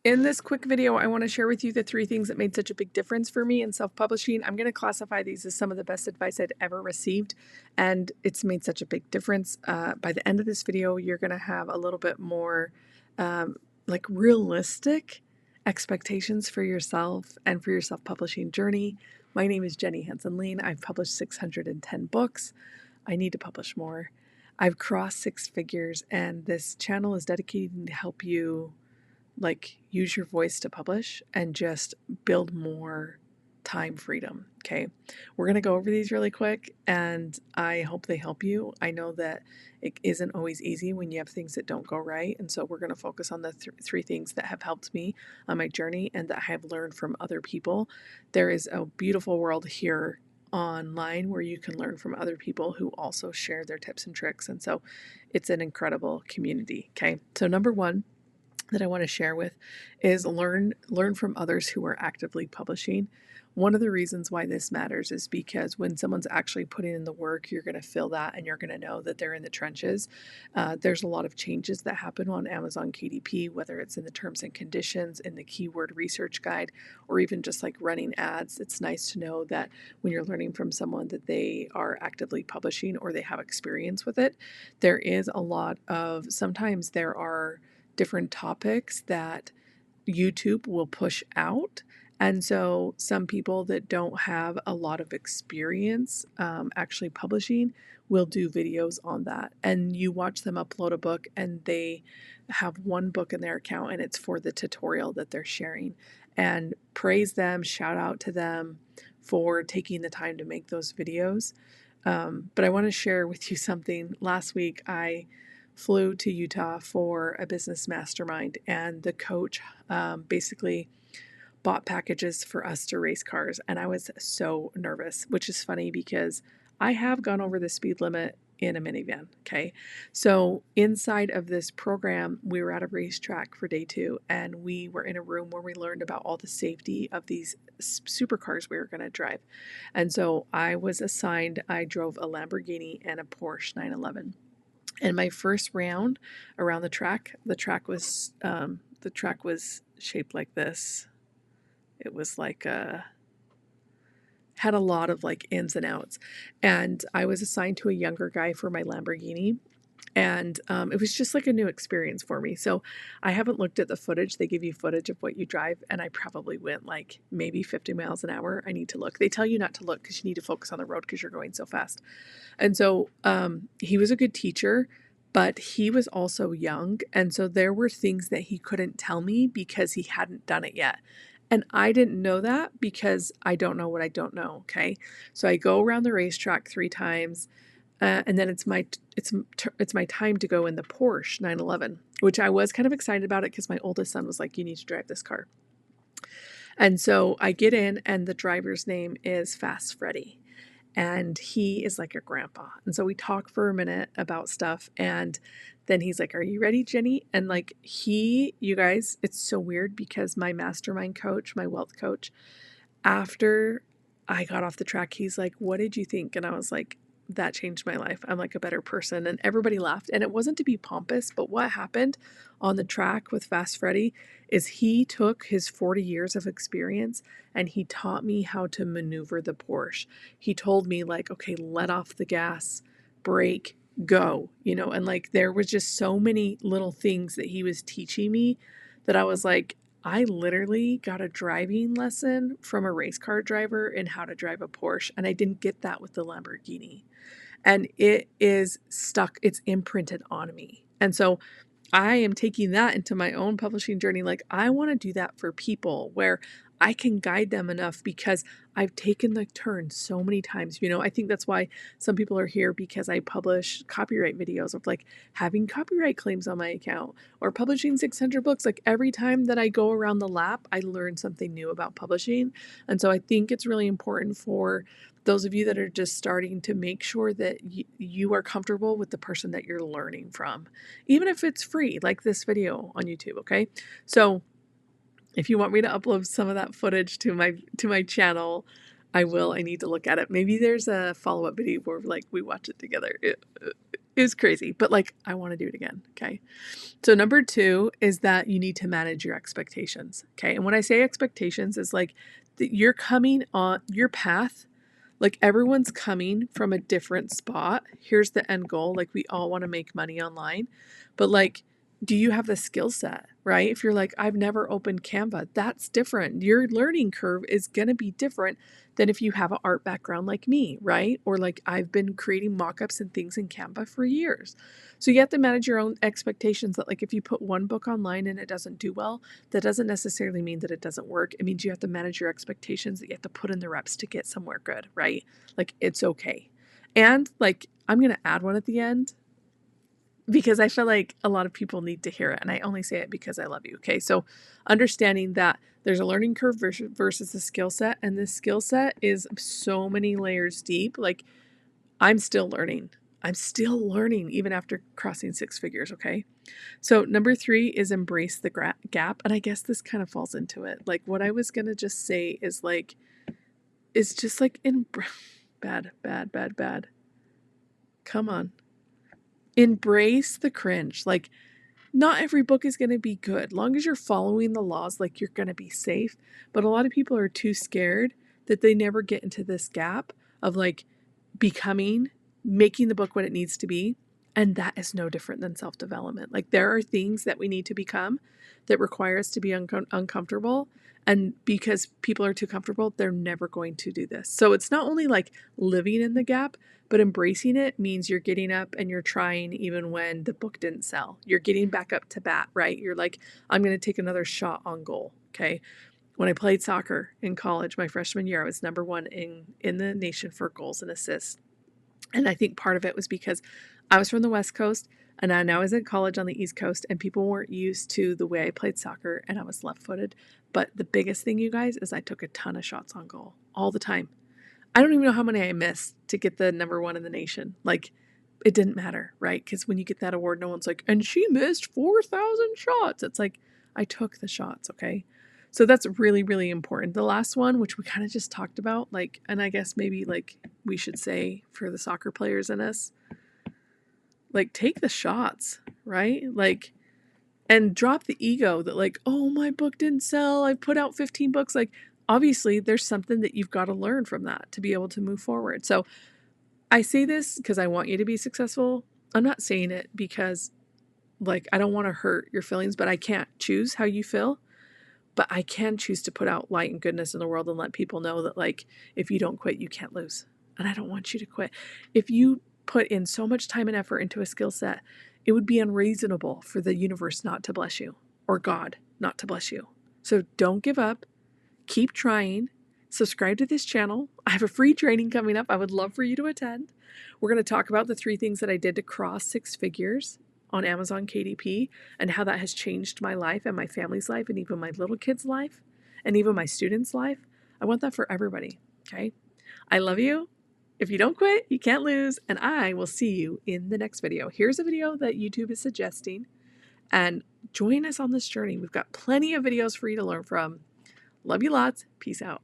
In this quick video, I want to share with you the 3 things that made such a big difference for me in self-publishing. I'm going to classify these as some of the best advice I'd ever received, and it's made such a big difference. By the end of this video, you're going to have a little bit more um, like realistic expectations for yourself and for your self-publishing journey. My name is Jenny Hansen-Lean. I've published 610 books. I need to publish more. I've crossed 6 figures, and this channel is dedicated to help you use your voice to publish and just build more time freedom. Okay, we're going to go over these really quick, and I hope they help you. I know that it isn't always easy when you have things that don't go right, and so we're going to focus on the 3 things that have helped me on my journey and that I have learned from other people. There is a beautiful world here online where you can learn from other people who also share their tips and tricks, and so it's an incredible community. Okay, so number 1 that I want to share with is learn from others who are actively publishing. One of the reasons why this matters is because when someone's actually putting in the work, you're going to feel that and you're going to know that they're in the trenches. There's a lot of changes that happen on Amazon KDP, whether it's in the terms and conditions, in the keyword research guide, or even just like running ads. It's nice to know that when you're learning from someone that they are actively publishing or they have experience with it. There is a lot of, sometimes there are different topics that YouTube will push out. And so some people that don't have a lot of experience actually publishing will do videos on that. And you watch them upload a book and they have one book in their account and it's for the tutorial that they're sharing. And praise them, shout out to them for taking the time to make those videos. But I want to share with you something. Last week, I flew to Utah for a business mastermind, and the coach basically bought packages for us to race cars. And I was so nervous, which is funny because I have gone over the speed limit in a minivan. Okay. So inside of this program, we were at a racetrack for day 2, and we were in a room where we learned about all the safety of these supercars we were going to drive. And so I was assigned, I drove a Lamborghini and a Porsche 911. And my first round around the track was shaped like this. It was like had a lot of like ins and outs. And I was assigned to a younger guy for my Lamborghini. And it was just like a new experience for me. So I haven't looked at the footage. They give you footage of what you drive, and I probably went like maybe 50 miles an hour. I need to look. They tell you not to look because you need to focus on the road because you're going so fast. And so he was a good teacher, but he was also young. And so there were things that he couldn't tell me because he hadn't done it yet. And I didn't know that because I don't know what I don't know. Okay. So I go around the racetrack 3 times. And then it's my time to go in the Porsche 911, which I was kind of excited about it because my oldest son was like, "You need to drive this car." And so I get in, and the driver's name is Fast Freddy, and he is like a grandpa. And so we talk for a minute about stuff, and then he's like, "Are you ready, Jenny?" And like you guys, it's so weird because my mastermind coach, my wealth coach, after I got off the track, he's like, "What did you think?" And I was like, "That changed my life. I'm like a better person." And everybody laughed. And it wasn't to be pompous, but what happened on the track with Fast Freddy is he took his 40 years of experience and he taught me how to maneuver the Porsche. He told me, like, okay, let off the gas, brake, go, and like there was just so many little things that he was teaching me that I was like, I literally got a driving lesson from a race car driver in how to drive a Porsche, and I didn't get that with the Lamborghini. And it is stuck, it's imprinted on me. And so I am taking that into my own publishing journey. Like, I want to do that for people where I can guide them enough because I've taken the turn so many times. I think that's why some people are here, because I publish copyright videos of like having copyright claims on my account or publishing 600 books. Like every time that I go around the lap, I learn something new about publishing. And so I think it's really important for those of you that are just starting to make sure that you are comfortable with the person that you're learning from, even if it's free, like this video on YouTube. Okay. So if you want me to upload some of that footage to my channel, I will. I need to look at it. Maybe there's a follow-up video where like we watch it together. It was crazy, but like I want to do it again. Okay. So number 2 is that you need to manage your expectations. Okay. And when I say expectations is like you're coming on your path. Like everyone's coming from a different spot. Here's the end goal. Like we all want to make money online, but like, do you have the skill set, right? If you're like, I've never opened Canva, that's different. Your learning curve is going to be different than if you have an art background like me, right? Or like I've been creating mock-ups and things in Canva for years. So you have to manage your own expectations that like if you put one book online and it doesn't do well, that doesn't necessarily mean that it doesn't work. It means you have to manage your expectations, that you have to put in the reps to get somewhere good, right? Like it's okay. And like I'm going to add one at the end because I feel like a lot of people need to hear it. And I only say it because I love you. Okay. So understanding that there's a learning curve versus a skill set. And this skill set is so many layers deep. Like I'm still learning. I'm still learning even after crossing 6 figures. Okay. So number 3 is embrace the gap. And I guess this kind of falls into it. Like what I was going to just say is like, it's just like bad. Come on. Embrace the cringe. Like not every book is going to be good. Long as you're following the laws, like you're going to be safe. But a lot of people are too scared that they never get into this gap of like making the book what it needs to be. And that is no different than self-development. Like there are things that we need to become that require us to be uncomfortable. And because people are too comfortable, they're never going to do this. So it's not only like living in the gap, but embracing it means you're getting up and you're trying even when the book didn't sell. You're getting back up to bat, right? You're like, I'm going to take another shot on goal. Okay. When I played soccer in college, my freshman year, I was number 1 in the nation for goals and assists. And I think part of it was because I was from the West Coast and I was in college on the East Coast and people weren't used to the way I played soccer and I was left footed. But the biggest thing, you guys, is I took a ton of shots on goal all the time. I don't even know how many I missed to get the number 1 in the nation. Like, it didn't matter, right? Because when you get that award, no one's like, and she missed 4,000 shots. It's like, I took the shots, okay? So that's really, really important. The last one, which we kind of just talked about, like, and I guess maybe like we should say for the soccer players in us, like, take the shots, right? Like, and drop the ego that like, oh, my book didn't sell. I put out 15 books. Like, obviously there's something that you've got to learn from that to be able to move forward. So I say this because I want you to be successful. I'm not saying it because like, I don't want to hurt your feelings, but I can't choose how you feel. But I can choose to put out light and goodness in the world and let people know that like, if you don't quit, you can't lose. And I don't want you to quit. If you put in so much time and effort into a skill set, it would be unreasonable for the universe not to bless you or God not to bless you. So don't give up. Keep trying. Subscribe to this channel. I have a free training coming up. I would love for you to attend. We're going to talk about the 3 things that I did to cross 6 figures on Amazon KDP and how that has changed my life and my family's life and even my little kid's life and even my students' life. I want that for everybody. Okay. I love you. If you don't quit, you can't lose. And I will see you in the next video. Here's a video that YouTube is suggesting. And join us on this journey. We've got plenty of videos for you to learn from. Love you lots. Peace out.